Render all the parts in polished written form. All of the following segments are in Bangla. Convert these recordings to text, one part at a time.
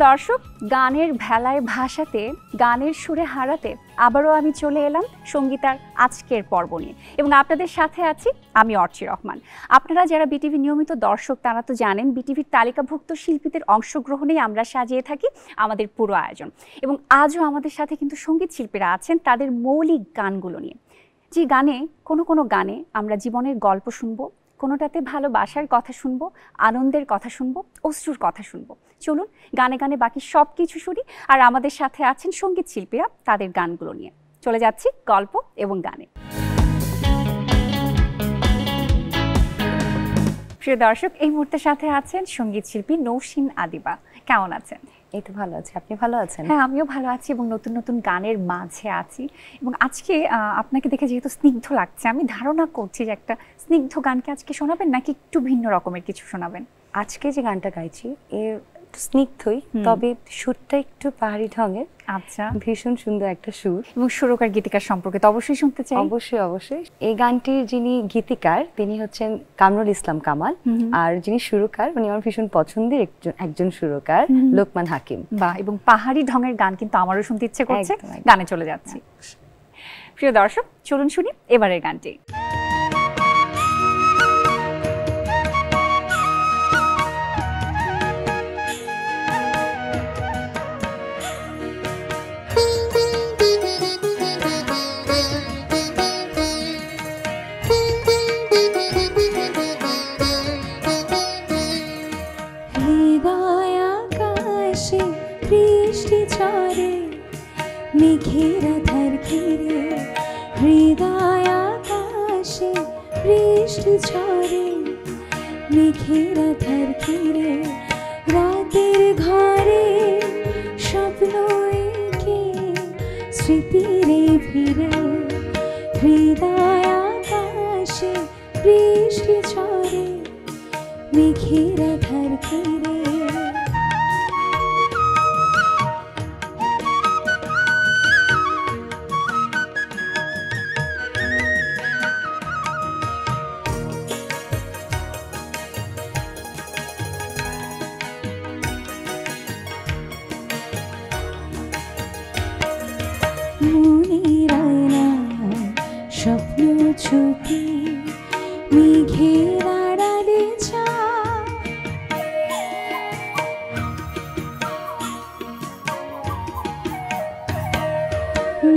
দর্শক, গানের ভেলায় ভাসাতে, গানের সুরে হারাতে আবারও আমি চলে এলাম সঙ্গীতার আজকের পর্ব নিয়ে এবং আপনাদের সাথে আছি আমি অর্চি রহমান। আপনারা যারা বিটিভি নিয়মিত দর্শক তারা তো জানেন বিটিভির তালিকাভুক্ত শিল্পীদের অংশগ্রহণেই আমরা সাজিয়ে থাকি আমাদের পুরো আয়োজন এবং আজও আমাদের সাথে কিন্তু সঙ্গীত শিল্পীরা আছেন তাদের মৌলিক গানগুলো নিয়ে। যে গানে কোনো গানে আমরা জীবনের গল্প শুনবো, কোনোটাতে ভালোবাসার কথা শুনবো, আনন্দের কথা শুনবো, অশ্রুর কথা শুনবো। চলুন গানে গানে বাকি সব কিছু শুনি। আর আমাদের সাথে আছেন সঙ্গীত শিল্পীরা তাদের গানগুলো নিয়ে। চলে যাচ্ছি গল্প এবং গানে। প্রিয় দর্শক, এই মুহূর্তের সাথে আছেন সঙ্গীত শিল্পী নৌশিন আদিবা। কেমন আছেন? এই তো ভালো আছি, আপনি ভালো আছেন? হ্যাঁ, আমিও ভালো আছি এবং নতুন নতুন গানের মাঝে আছি। এবং আজকে আপনাকে দেখে যেহেতু স্নিগ্ধ লাগছে, আমি ধারণা করছি যে একটা স্নিগ্ধ গানকে আজকে শোনাবেন নাকি একটু ভিন্ন রকমের কিছু শোনাবেন? আজকে যে গানটা গাইছি এর স্নিগ্ধই, তবে সুরটা একটু পাহাড়ি ঢঙের। আচ্ছা, ভীষণ সুন্দর একটা সুর এবং সুরকার গীতিকার সম্পর্কে তো অবশ্যই শুনতে চাই। অবশ্যই। এই গানটির যিনি গীতিকার তিনি হচ্ছেন কামরুল ইসলাম কামাল, আর যিনি সুরকার উনি আমার ভীষণ পছন্দের একজন সুরকার লোকমান হাকিম। বাহ, এবং পাহাড়ি ঢঙের গান কিন্তু আমারও শুনতে ইচ্ছে করছে। গানে চলে যাচ্ছি। প্রিয় দর্শক, চলুন শুনি এবারের গানটি। মেঘের আধার ঘিরে হৃদয় আকাশে বৃষ্টি ঝরে, মেঘের আধার ঘিরে রাতের ঘরে স্বপ্ন এঁকে স্মৃতিরে ভিড়ে, হৃদয় আকাশে বৃষ্টি ঝরে, মেঘের আধার ঘিরে। মনের আয়নায় স্বপ্ন ছবি মেঘের আড়ালে যায়,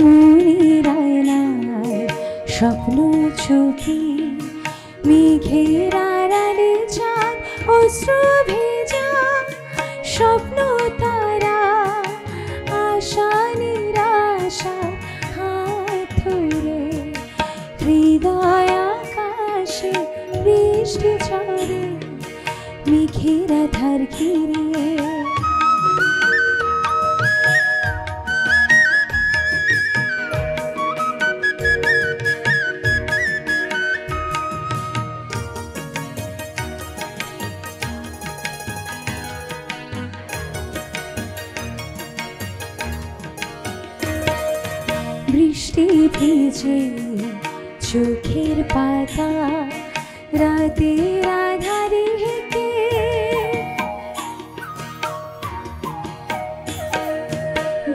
মনের আয়নায় স্বপ্ন ছবি মেঘের আড়ালে যায়, অশ্রু ভেজা স্বপ্ন তারা আশা নিরাশা হাত ধরে, হৃদয় আকাশে বৃষ্টি ঝরে, মেঘের আধার ঘিরে। বৃষ্টি ভিজে চোখের পাতা রাতের আধারে হেঁটে,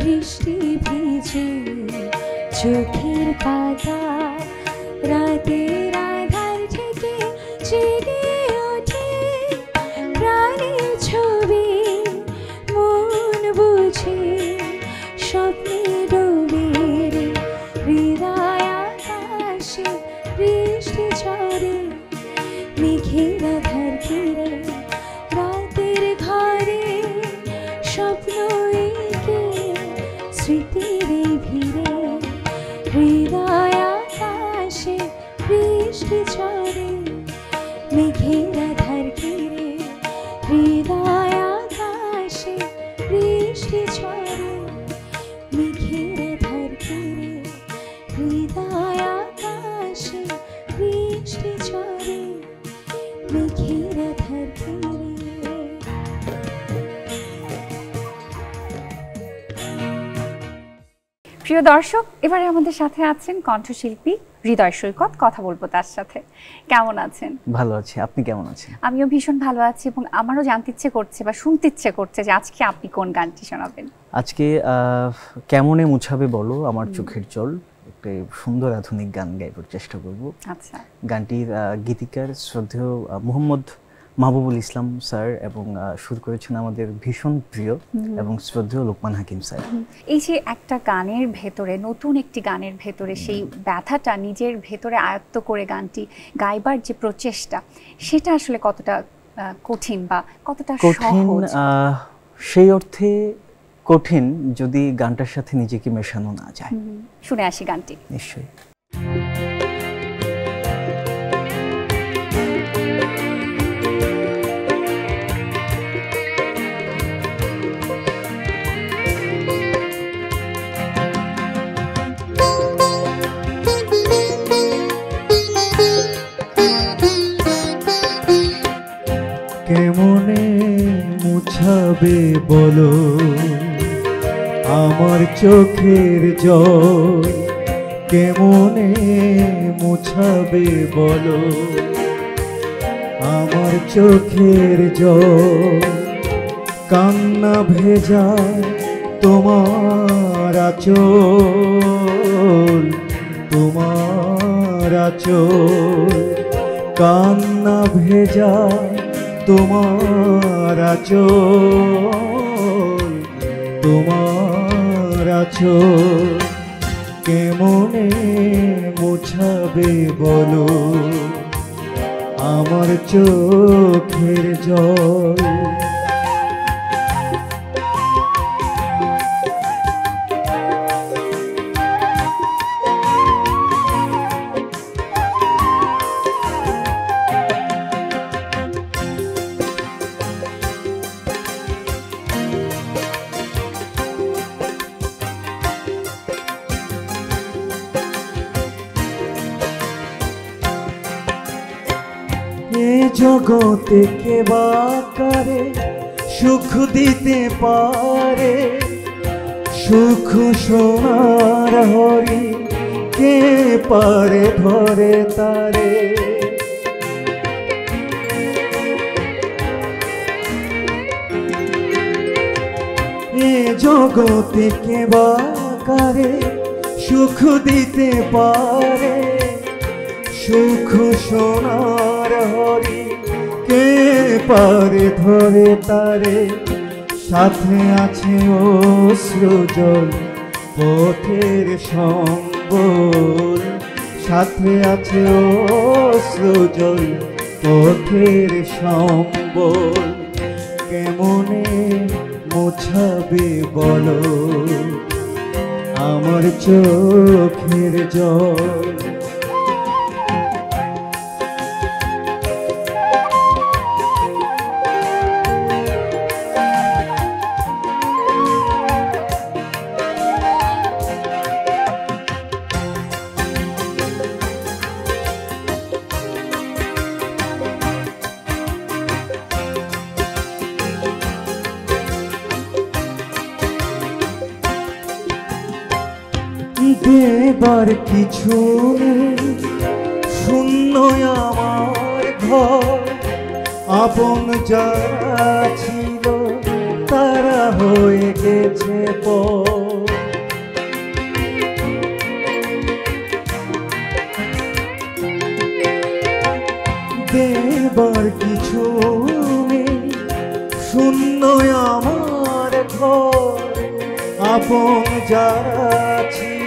বৃষ্টি ভিজে চোখের পাতা রাতের আধার থেকে জেগে ওঠে, প্রাণের ছবি মন বুঝে স্বপ্নে ডোবে, হৃদয় আকাশে বৃষ্টি ঝরে, মেঘের আধার ঘিরে রাতের ঘরে স্বপ্ন এঁকে স্মৃতিরে ভিড়ে, হৃদয় আকাশে বৃষ্টি ঝরে, মেঘের আধার ঘিরে, হৃদয় আকাশে বৃষ্টি ঝরে, মেঘের আধার ঘিরে, হৃদয় আকাশে বৃষ্টি ঝরে, মেঘের আধার ঘিরে। প্রিয় দর্শক, এবারে আমাদের সাথে আছেন কণ্ঠশিল্পী হৃদয় সৈকত। কথা বলবো তার সাথে। কেমন আছেন? ভালো আছি, আপনি কেমন আছেন? আমিও ভীষণ ভালো আছি এবং আমারও জানতে ইচ্ছে করছে বা শুনতে ইচ্ছে করছে যে আজকে আপনি কোন গানটি শোনাবেন। আজকে কেমনে মুছাবে বলো আমার চোখের জল, একটা সুন্দর আধুনিক গান গাইবার চেষ্টা করব। আচ্ছা। গানটির গীতিকার শ্রদ্ধেয় মোহাম্মদ মাহবুবুল ইসলাম স্যার এবং সুর করেছেন আমাদের ভীষণ প্রিয় এবং শ্রদ্ধেয় লোকমান হাকিম স্যার। এই যে একটা গানের ভেতরে, নতুন একটি গানের ভেতরে সেই ব্যথাটা নিজের ভেতরে আয়ত্ত করে গানটি গাইবার যে প্রচেষ্টা, সেটা আসলে কতটা কঠিন বা কতটা কঠিন? সহজ? সেই অর্থে কঠিন যদি গানটার সাথে নিজেকে মেশানো না যায়। শুনে আসি গানটি। নিশ্চয়ই। কেমনে মুছাবে বলো আমার চোখের জল, কেমনে মুছাবে বলো আমার চোখের জল, কান্না ভেজা তোমার আঁচল, তোমার আঁচল, কান্না ভেজা তোমার আঁচল, তোমার আঁচল, কেমনে মুছাবে বলো আমার চোখের জল। এ জগতে কে বা কারে সুখ দিতে পারে, সুখ সোনার হরি কে পারে ধরে তারে, এ জগতে কে বা কারে সুখ দিতে পারে, সুখ সোনার হরি কে পারে ধরে তারে, সাথে আছে অশ্রুজল পথের সম্বল, সাথে আছে অশ্রুজল পথের সম্বল, কেমনে মোছাবে বলো আমার চোখের জল। দেবার কিছু নেই, শূন্য আমার ঘর, আপন যারা ছিল তারা হয়ে গেছে পর, দেবার কিছু নেই, শূন্য আমার ঘর, আপন যারা ছিল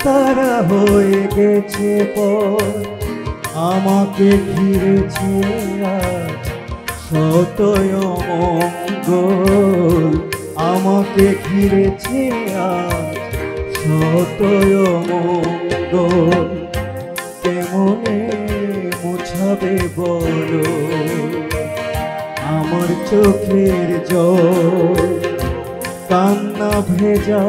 তারা হয়ে গেছে পর, আমাকে ঘিরেছে আজ শতয় মঙ্গল, আমাকে ঘিরেছে আজ শতয় মঙ্গল, কেমনে মুছাবে বলো আমার চোখের জল, কান্না ভেজা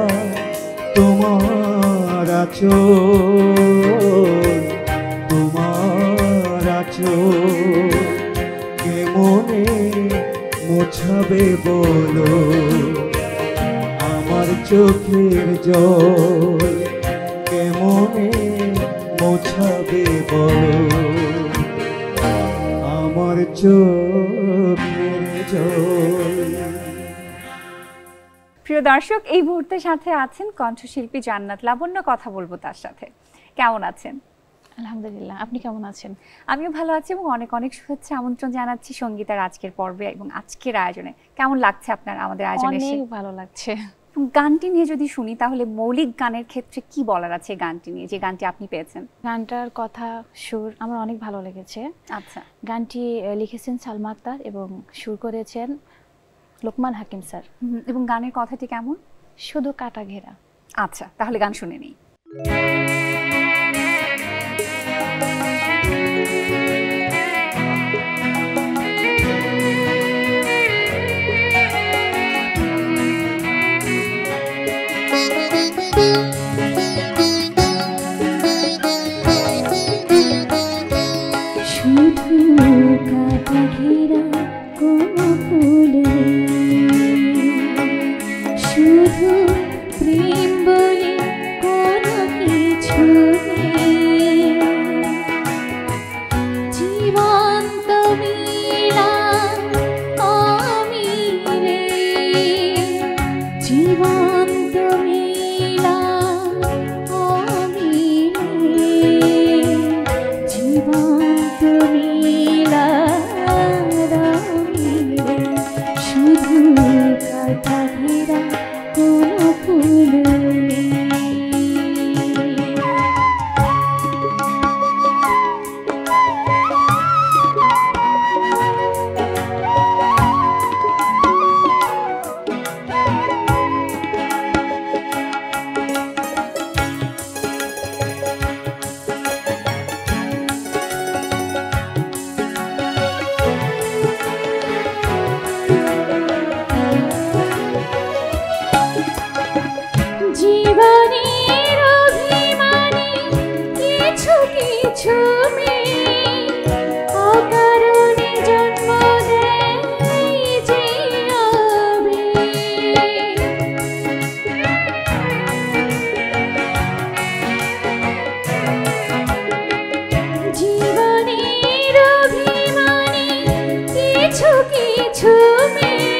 তোমার আঁচল, তোমার আঁচল, কেমনে মোছাবে বলো আমার তোমার চোখের জল কেমনে মোছাবে বলো আমার চোখের জল। প্রিয় দর্শক, এই মুহূর্তে সাথে আছেন কণ্ঠশিল্পী জান্নাত লাবণ্য। কথা বলবো তার সাথে। কেমন আছেন? আলহামদুলিল্লাহ, আপনি কেমন আছেন? আমিও ভালো আছি এবং অনেক অনেক শুভেচ্ছা আমন্ত্রণ জানাচ্ছি সঙ্গীতার আজকের পর্বে এবং আজকের আয়োজনে। কেমন লাগছে আপনার আমাদের আয়োজনে এসে? অনেক ভালো লাগছে। গানটি নিয়ে যদি শুনি তাহলে মৌলিক গানের ক্ষেত্রে কি বলার আছে গানটি নিয়ে, যে গানটি আপনি পেয়েছেন? গানটার কথা, সুর আমার অনেক ভালো লেগেছে। আচ্ছা, গানটি লিখেছেন সালমা আক্তার এবং সুর করেছেন লোকমান হাকিম স্যার। এবং গানের কথাটি কেমন? শুধু কাটা ঘেরা। আচ্ছা, তাহলে গান শুনে নিই। শুধু কাটা ঘেরা কোনো ফুল নেই, শুধু প্রেম বলে কোনো কিছু নেই। জীবন্ত মিলা আমি রে, জীবন্ত মিলা আমি রে, জীবন্ত মিলা আমি রে, শুধু কাটা ঘেরা কোনো ফুল নেই। জীবনের অভিমানে কিছু কিছু মেয়ে অকারণে জন্ম দেয় যে আবেগ। জীবনের অভিমানে কিছু কিছু মেয়ে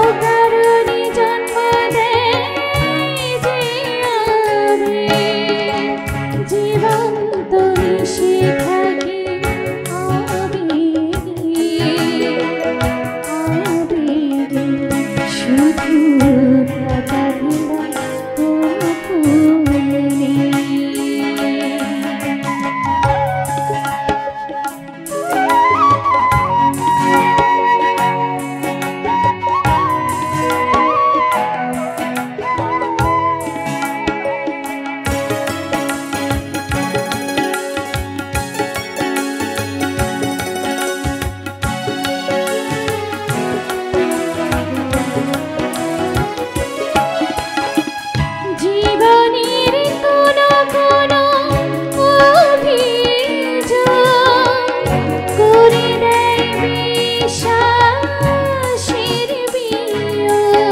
অকারণে জন্ম দেয় যে আবেগ। জীবন্ত মিশে থাকে আবেগে, আবেগে, শুধু কাটা ঘেরা কোনো ফুল নেই। জীবনের কোনো কোনো অভিযোগ করে দেয় বিশ্বাসের বিয়োগ।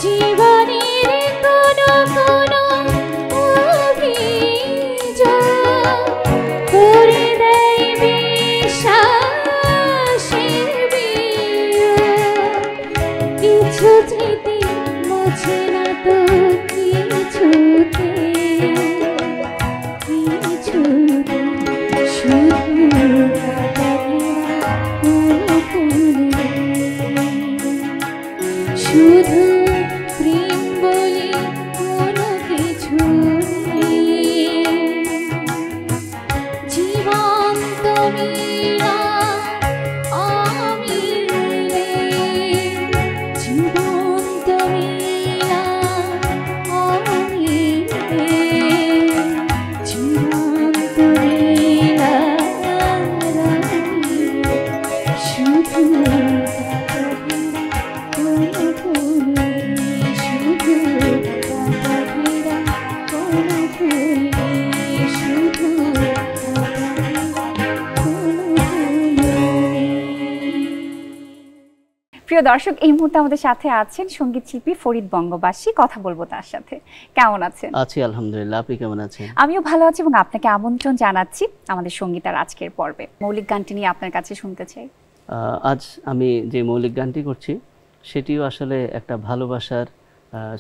জীবনের কোনো কোনো অভিযোগ করে দেয় বিশ্বাসের বিয়োগ। কিছু স্মৃতি মোছে না তো কিছুতে, কিছুতে, শুধু কাটা ঘেরা কোনো ফুল নেই, শুধু প্রেম বলে কোনো কিছু নেই। জীবন্ত মিলা আমি রে, জীবন্ত মিলা আমি রে, জীবন্ত মিলা আমি রে, শুধু কাটা ঘেরা কোনো ফুল নেই। প্রিয় দর্শক, এই মুহূর্তে আমাদের সাথে আছেন সঙ্গীত শিল্পী ফরিদ বঙ্গবাসী। কথা বলবো তার সাথে। কেমন আছেন? আছি আলহামদুলিল্লাহ, আপনি কেমন আছেন? আমিও ভালো আছি এবং আপনাকে আমন্ত্রণ জানাচ্ছি আমাদের সঙ্গীতার আজকের পর্বে। মৌলিক গানটি নিয়ে আপনার কাছে শুনতে চাই। আজ আমি যে মৌলিক গানটি করছি সেটিও আসলে একটা ভালোবাসার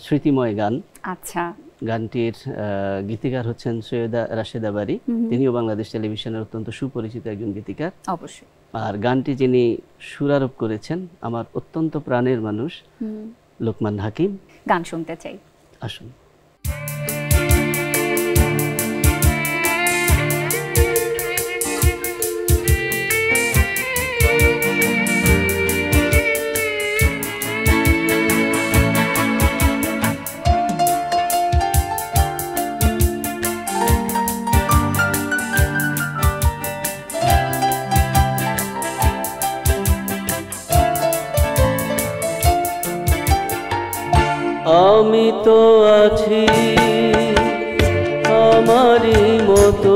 স্মৃতিময় গান। আচ্ছা। গানটির গীতিকার হচ্ছেন সৈয়দা রাশেদা বারী, তিনিও বাংলাদেশ টেলিভিশনের অত্যন্ত সুপরিচিত একজন গীতিকার। অবশ্যই। আর গানটি যিনি সুরারোপ করেছেন আমার অত্যন্ত প্রাণের মানুষ লোকমান হাকিম। গান শুনতে চাই, আসুন। আমি তো আছি আমারই মতো,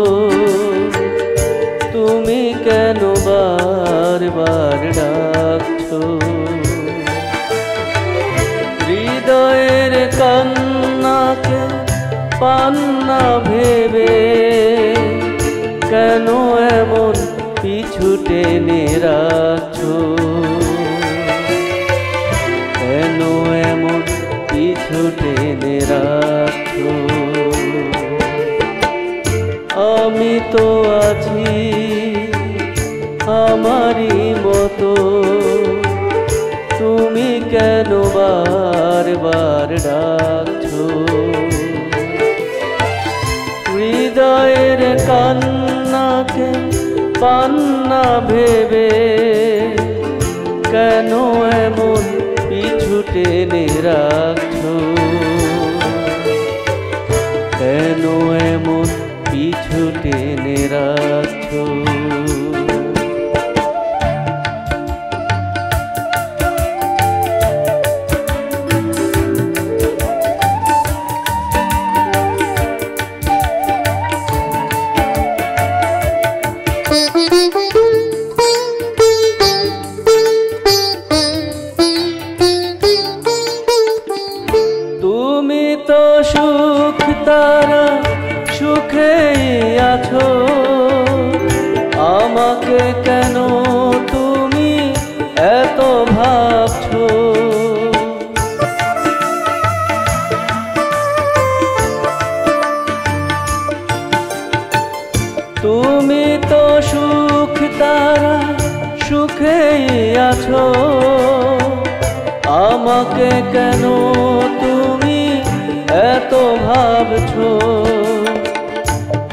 তুমি কেন বারবার ডাকছো? হৃদয়ের কান্নাকে পান্না ভেবে কেন এমন পিছু টেনে রাখছো? কেন এমন পিছু টেনে রাখছো? আমি তো আছি আমারই মতো, তুমি কেন বারবার ডাকছো? হৃদয়ের কান্নাকে পান্না ভেবে কেন এমন পিছু টেনে রাখছো? কেন এমন পিছু টেনে রাখছো? তুমি তো সুখ তারা সুখেই আছো, আমাকে কেন তুমি এত ভাবছো? তুমি তো সুখ তারা সুখেই আছো, আমাকে কেন তুমি এত ভাবছো?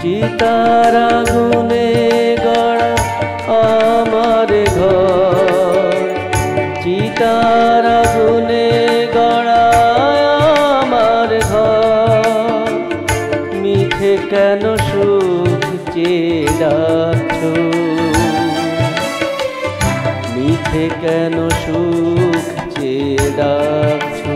চিতার আগুনে গড়া আমার ঘর, চিতার আগুনে গড়া আমার ঘর, মিঠে কেন সুখ চেয়ে ডাকছো? মিঠে কেন সুখ চেয়ে ডাকছো?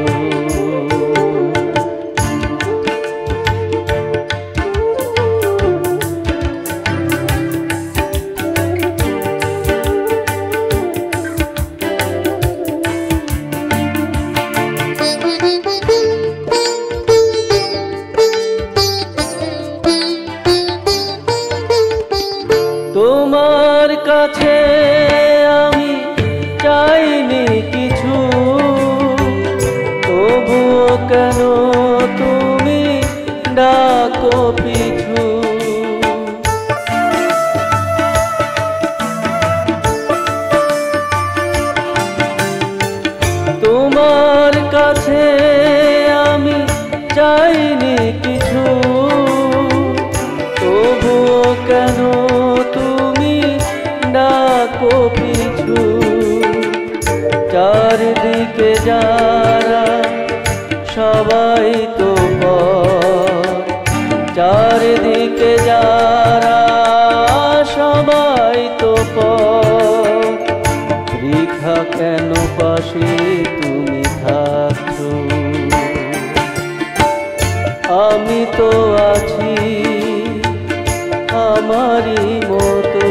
তোমার কাছে আমি চাইনি কিছু, তবুও কেন তুমি ডাকো পিছু? তোমার কাছে আমি চাইনি কিছু, তবুও কেন তুমি ডাকো পিছু? চারিদিকে যারা সবাই তো পর, চারিদিকে যারা সবাই তো পর, বৃথা কেন পাশে তুমি থাকছো? আমি তো আছি আমারই মতো,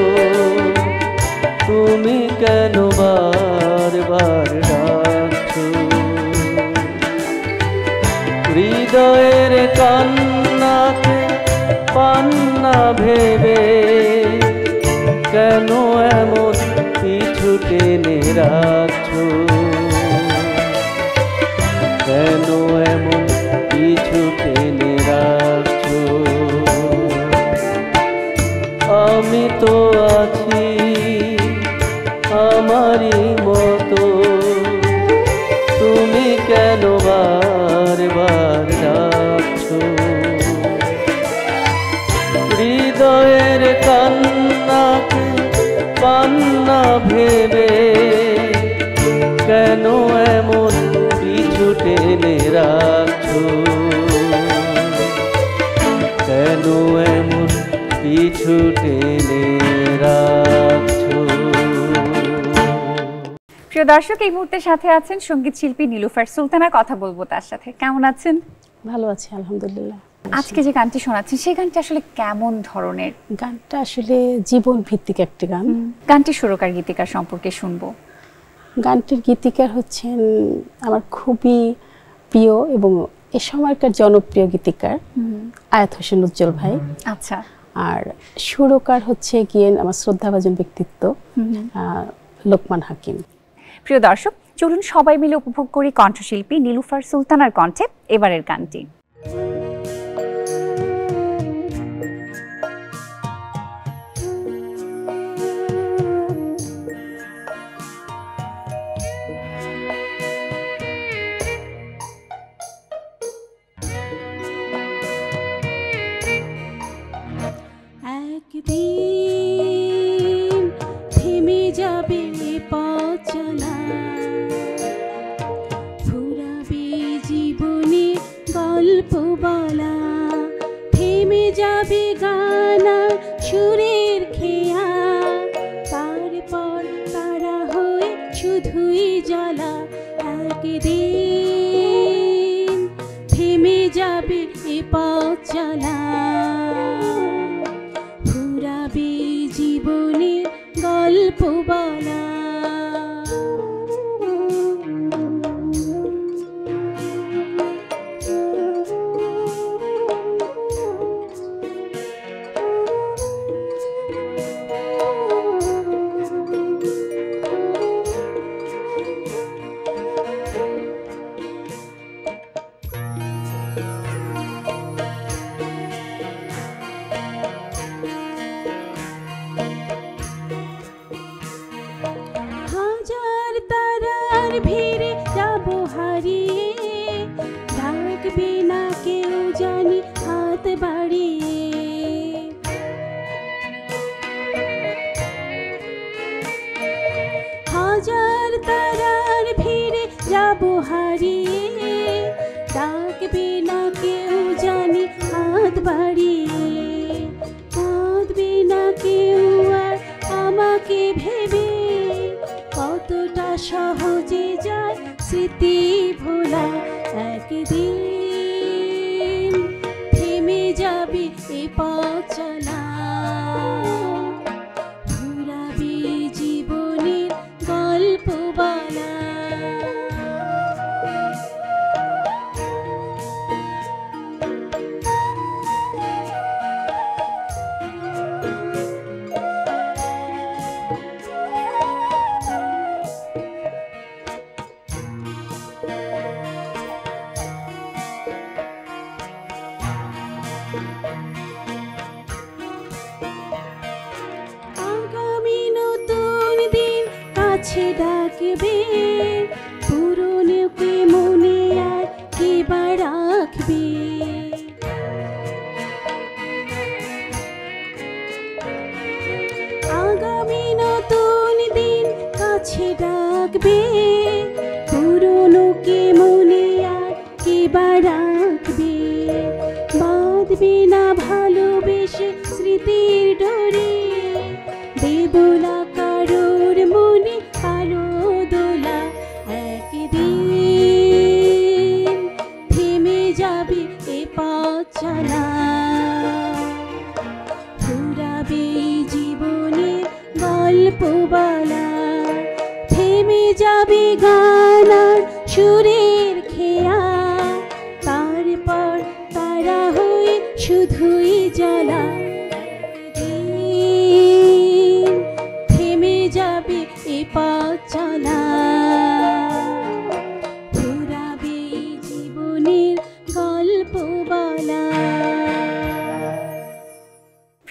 তুমি কেন বারবার ডাকছো? হৃদয়ের কান্নাকে পান্না ভেবে কেন এমন পিছু টেনে রাখছো, কেন এমন পিছু টেনে রাখছো। আমি তো আছি আমারই মতো, তুমি কেন বারবার ডাকছো। হৃদয়ের কান্নাকে পান্না ভেবে কেন এমন পিছু টেনে রাখছো, কেন এমন পিছু টেনে রাখছো। প্রিয় দর্শক, এই মুহূর্তে সাথে আছেন সঙ্গীত শিল্পী নীলুফার সুলতানা। কথা বলবো তার সাথে। কেমন আছেন? ভালো আছি আলহামদুলিল্লাহ। আজকে যে গানটি শোনাচ্ছেন সেই গানটি আসলে কেমন ধরনের? গানটা আসলে জীবন ভিত্তিক একটি গান। গানটি সুরকার গীতিকার সম্পর্কে শুনবো। গানটির গীতিকার হচ্ছেন আমার খুবই প্রিয় এবং এ সময়কার জনপ্রিয় গীতিকার আয়াত হোসেন উজ্জ্বল ভাই। আচ্ছা। আর সুরকার হচ্ছে গিয়ে আমার শ্রদ্ধাভাজন ব্যক্তিত্ব লোকমান হাকিম। প্রিয় দর্শক, চলুন সবাই মিলে উপভোগ করি কণ্ঠশিল্পী নীলুফার সুলতানার কণ্ঠে এবারের গানটি। একদিন থেমে যাবে পথ চলা, ফুরাবে জীবনে গল্প বলা, থেমে যাবে গানা সুরের খেয়া, তারপর তারা হয়ে শুধুই জ্বালা। একদিন থেমে যাবে এ পথ চলা, ফুরাবে জীবনের গল্প বলা। হাজার তারার ভিড়ে যাব হারিয়ে, ডাকবে না কেউ জানি হাত বাড়িয়ে। হাজার তারার ভিড়ে যাব হারিয়ে, ডাকবে না কেউ জানি হাত বাড়িয়ে। কাঁদবে না কেউ আর আমাকে ভেবে, কতটা সহজে যায় স্মৃতি ভোলা। একদিন থেমে যাবে এ পথ চলা, ফুরাবে জীবনের গল্প বলা। আগামী নতুন দিন কাছে ডাকবে, পুরনোকে মনে আর কে বা রাখবে। আগামী নতুন দিন কাছে ডাকবে, পুরনোকে মনে আর কে বা রাখবে। বাঁধবে না ভালোবেসে স্মৃতির ডোরে, দেবলা কারোর মনে আলো দোলা। একদিন থেমে যাবে এ পথ চলা, ফুরাবে জীবনের গল্প বলা। থেমে যাবে গান আর সুরের খেয়া, তারপর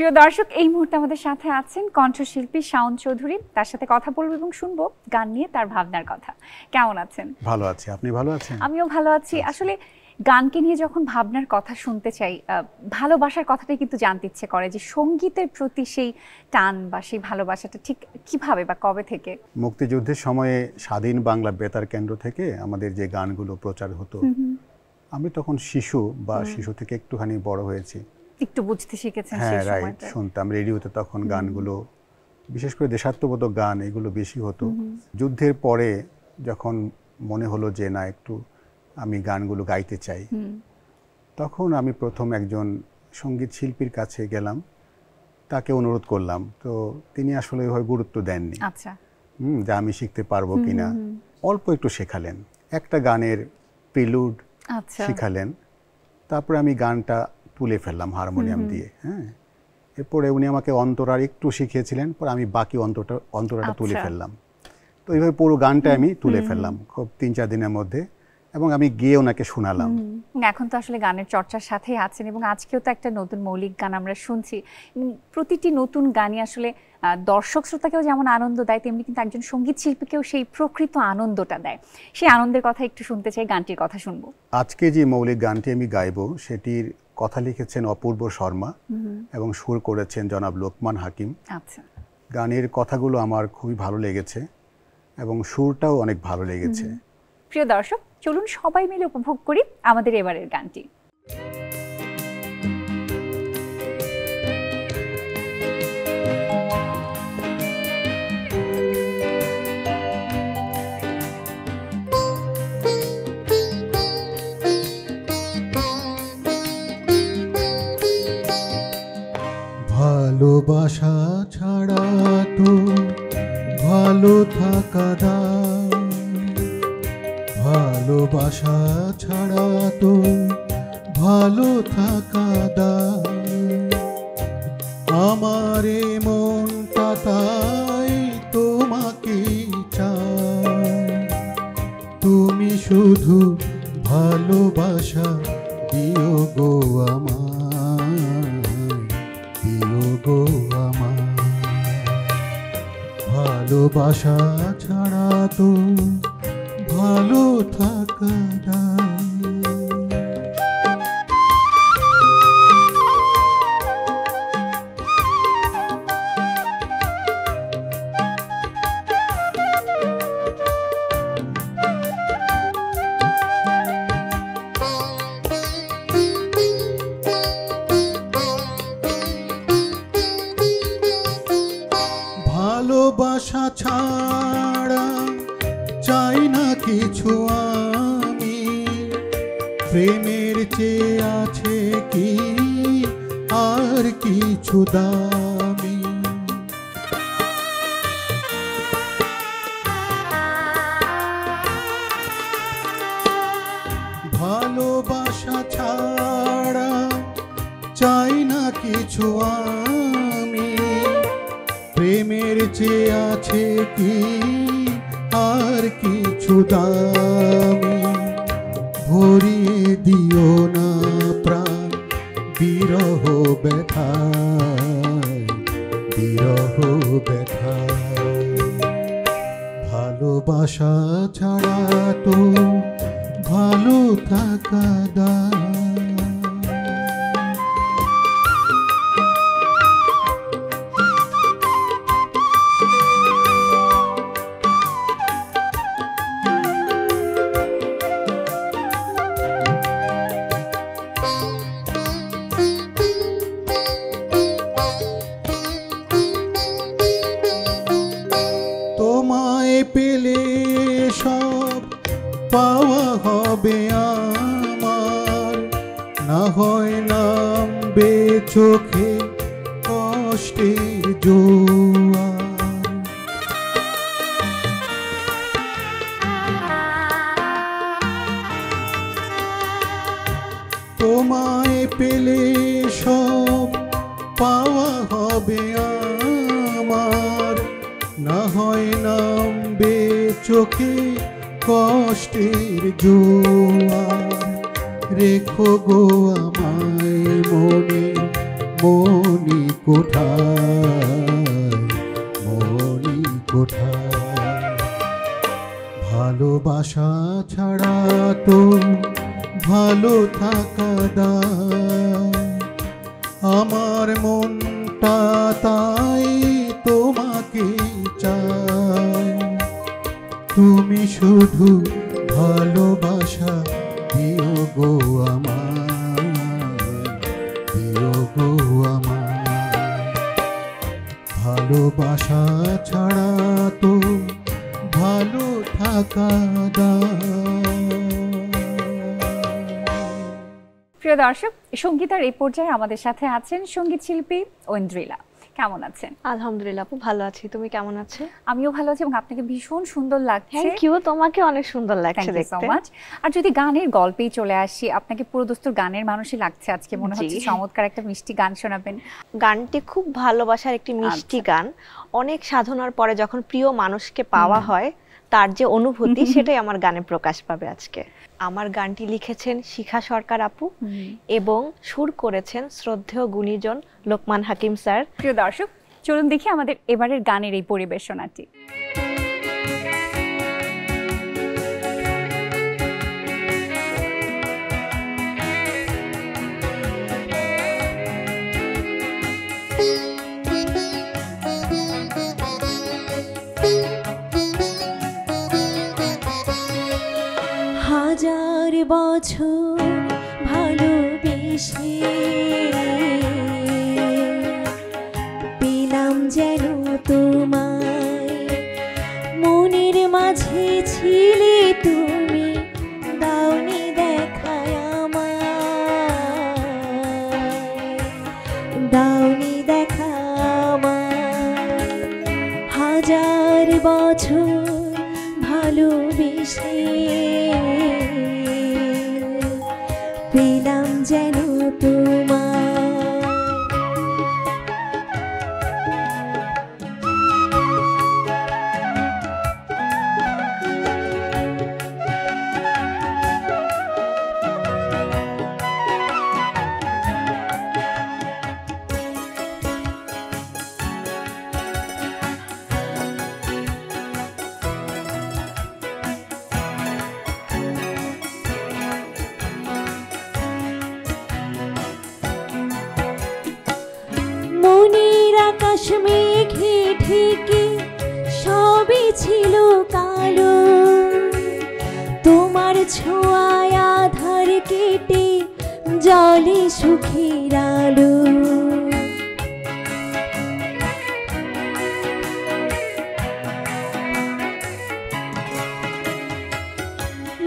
প্রিয় দর্শক, এই মুহূর্তে আমাদের সাথে আছেন কণ্ঠশিল্পী শাওন চৌধুরী। তার সাথে কথা বলবো এবং শুনবো গান নিয়ে তার ভাবনার কথা। কেমন আছেন? ভালো আছি, আপনি ভালো আছেন? আমিও ভালো আছি। আসলে গানকে নিয়ে যখন ভাবনার কথা শুনতে চাই, ভালোবাসার কথাটাই কিন্তু জানতে ইচ্ছে করে যে সঙ্গীতের প্রতি সেই টান বা সেই ভালোবাসাটা ঠিক কিভাবে বা কবে থেকে? মুক্তিযুদ্ধের সময়ে স্বাধীন বাংলা বেতার কেন্দ্র থেকে আমাদের যে গানগুলো প্রচার হতো, আমি তখন শিশু বা শিশু থেকে একটুখানি বড় হয়েছি, একটু বুঝতে শিখেছেন হ্যাঁ সেই রাইট, সময়টা। শুনতাম রেডিওতে তখন গানগুলো, বিশেষ করে দেশাত্মবোধক গান, এগুলো বেশি হতো। যুদ্ধের পরে যখন মনে হলো যে না একটু আমি গানগুলো গাইতে চাই, তখন আমি প্রথম একজন সঙ্গীত শিল্পীর কাছে গেলাম, তাকে অনুরোধ করলাম। তো তিনি আসলে ওইভাবে গুরুত্ব দেননি, আচ্ছা, যে আমি শিখতে পারবো কিনা। অল্প একটু শেখালেন, একটা গানের প্রিলুড শিখালেন, তারপরে আমি গানটা তুলে ফেললাম হারমোনিয়াম দিয়ে। হ্যাঁ, এরপরে উনি আমাকে অন্তরার একটু শিখিয়েছিলেন, পরে আমি বাকি অন্তরাটা তুলে ফেললাম। তো এইভাবে পুরো গানটা আমি তুলে ফেললাম খুব 3-4 দিনের মধ্যে, এবং আমি গিয়ে ওনাকে শোনালাম। এখন তো আসলে গানের চর্চার সাথেই আছেন এবং আজকেও তো একটা নতুন মৌলিক গান আমরা শুনছি। প্রতিটি নতুন গানই আসলে দর্শক শ্রোতাকেও যেমন আনন্দ দেয়, তেমনি কিন্তু একজন সঙ্গীত শিল্পীকেও সেই প্রকৃত আনন্দটা দেয়। সেই আনন্দের কথা একটু শুনতে চাই, গানটির কথা শুনবো। আজকে যে মৌলিক গানটি আমি গাইবো, সেটির কথা লিখেছেন অপূর্ব শর্মা এবং সুর করেছেন জনাব লোকমান হাকিম। আচ্ছা, গানের কথাগুলো আমার খুবই ভালো লেগেছে এবং সুরটাও অনেক ভালো লেগেছে। প্রিয় দর্শক, চলুন সবাই মিলে উপভোগ করি আমাদের এবারের গানটি। ভালোবাসা ছাড়া তো ভালো থাকা দায়, ভালোবাসা ছাড়া তো ভালো থাকা দায়, আমার মনটা তাই তোমাকে চায়, তুমি শুধু ভালোবাসা দিও গো আমায়, দিও গো আমায়। ভালোবাসা ছাড়া তো ভালো থাকা দায়। ভালোবাসা ছাড়া চাই না কিছু আমি, প্রেমের চেয়ে আছে কি আর কিছু দামি। ভালোবাসা ছাড়া চাই না কিছু আমি, প্রেমের চেয়ে আছে কি আর কিছু দামি। ভরিয়ে দিও না প্রাণ বিরহ ব্যথায়, বিরহ ব্যথায়। ভালোবাসা ছাড়া তো ভালো থাকা দায়। তোমায় পেলে সব পাওয়া হবে আমার, না হয় নামবে চোখে কষ্টের জোয়ার। তোমায় পেলে সব পাওয়া হবে আমার, না হয় নামবে চোখে কষ্টের জোয়ার। রেখো গো আমায় মনে মনি কোঠায়, মনি কোঠায়। ভালোবাসা ছাড়া তো ভালো থাকা দায়, আমার মনটা তাই তোমাকে চায়। তুমি শুধু ভালোবাসা দিও গো আমার, দিও গো আমার। ভালোবাসা ছাড়া তো ভালো থাকা দায়। প্রিয় দর্শক, সঙ্গীতার এই পর্যায়ে আমাদের সাথে আছেন সঙ্গীত শিল্পী ঐন্দ্রিলা। কেমন আছেন? আলহামদুলিল্লাহ আপু, ভালো আছি। তুমি কেমন আছো? আমিও ভালো আছি এবং আপনাকে ভীষণ সুন্দর লাগছে। থ্যাংক ইউ, তোমাকে অনেক সুন্দর লাগছে দেখতে। So much. আর যদি গানের গল্পেই চলে আসি, আপনাকে পুরো দস্তুর গানের মানুষই লাগছে আজকে, মনে হচ্ছে চমৎকার একটা মিষ্টি গান শোনাবেন। গানটি খুব ভালোবাসার একটি মিষ্টি গান। অনেক সাধনার পরে যখন প্রিয় মানুষকে পাওয়া হয়, তার যে অনুভূতি সেটাই আমার গানে প্রকাশ পাবে আজকে। আমার গানটি লিখেছেন শিখা সরকার আপু এবং সুর করেছেন শ্রদ্ধেয় গুণীজন লোকমান হাকিম স্যার। প্রিয় দর্শক, চলুন দেখি আমাদের এবারের গানের এই পরিবেশনাটি। হাজার বছর ভালোবেসে পেলাম যেন তোমায়, মনের মাঝে ছিলে তুমি, দাওনি দেখায় আমায়, দাওনি দেখা আমায়। হাজার বছর ভালোবেসে পেলাম যেন তোমায়। মনের আকাশ মেঘে ঢেকে সবই ছিল কালো, তোমার ছোঁয়ায় আধার কেটে জলে সুখের আলো।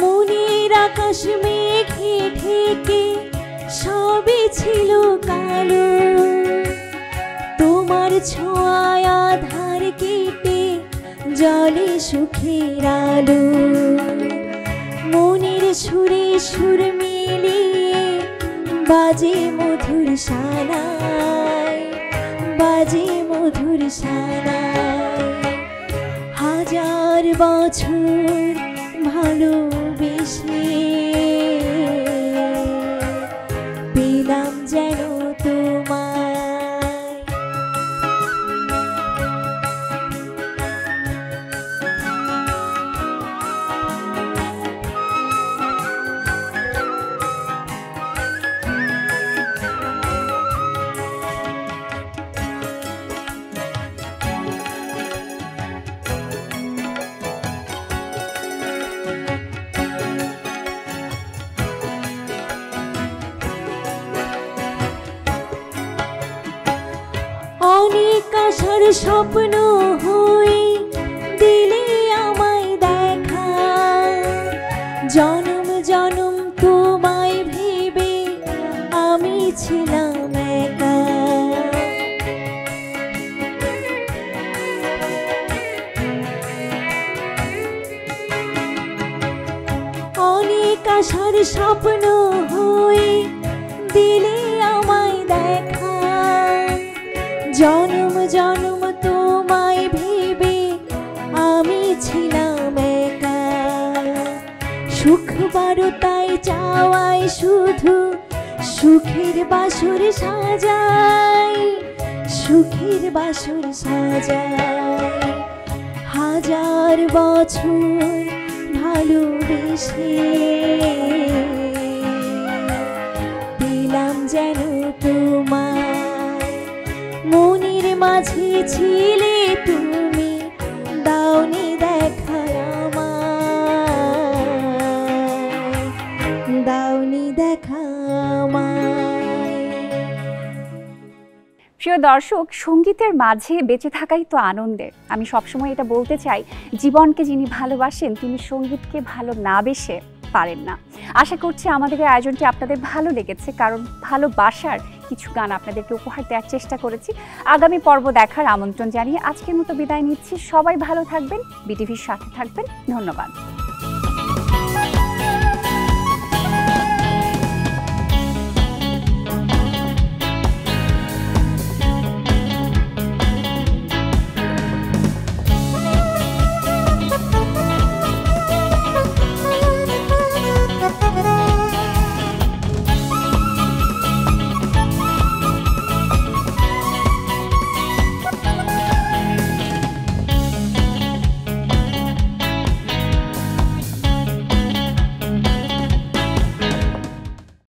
মনের আকাশ মেঘে ঢেকে সবই ছিল কালো, তোমার ছোঁয়ায় আধার কেটে জলে সুখের আলো। মনের সুরে সুর মিলিয়ে বাজে মধুর সানাই, বাজে মধুর সানাই। হাজার বছর ভালোবেসে পেলাম যেন তোমায়। অনেক আশার স্বপ্ন হয়ে দিলে আমায় দেখা, জনম জনম তোমায় ভেবে আমি ছিলাম একা। অনেক আশার স্বপ্ন হয়ে দিলে আমায় দেখা, জনম জনম তোমায় ভেবে আমি ছিলাম একা। সুখ বারো তাই চাওয়াই শুধু সুখের বাসর সাজাই, সুখের বাসর সাজাই, হাজার বছর ভালোবেসে পেলাম যেন তোমায়, মনের মাঝে ছিলে তুমি, দাওনি দেখা আমায়, দাওনি দেখা আমায়। প্রিয় দর্শক, সঙ্গীতের মাঝে বেঁচে থাকাই তো আনন্দের। আমি সবসময় এটা বলতে চাই, জীবনকে যিনি ভালোবাসেন তিনি সঙ্গীতকে ভালো না বেসে পারেন না। আশা করছি আমাদের এই আয়োজনটি আপনাদের ভালো লেগেছে, কারণ ভালোবাসার কিছু গান আপনাদেরকে উপহার দেওয়ার চেষ্টা করেছি। আগামী পর্ব দেখার আমন্ত্রণ জানিয়ে আজকের মতো বিদায় নিচ্ছি। সবাই ভালো থাকবেন, বিটিভির সাথে থাকবেন। ধন্যবাদ।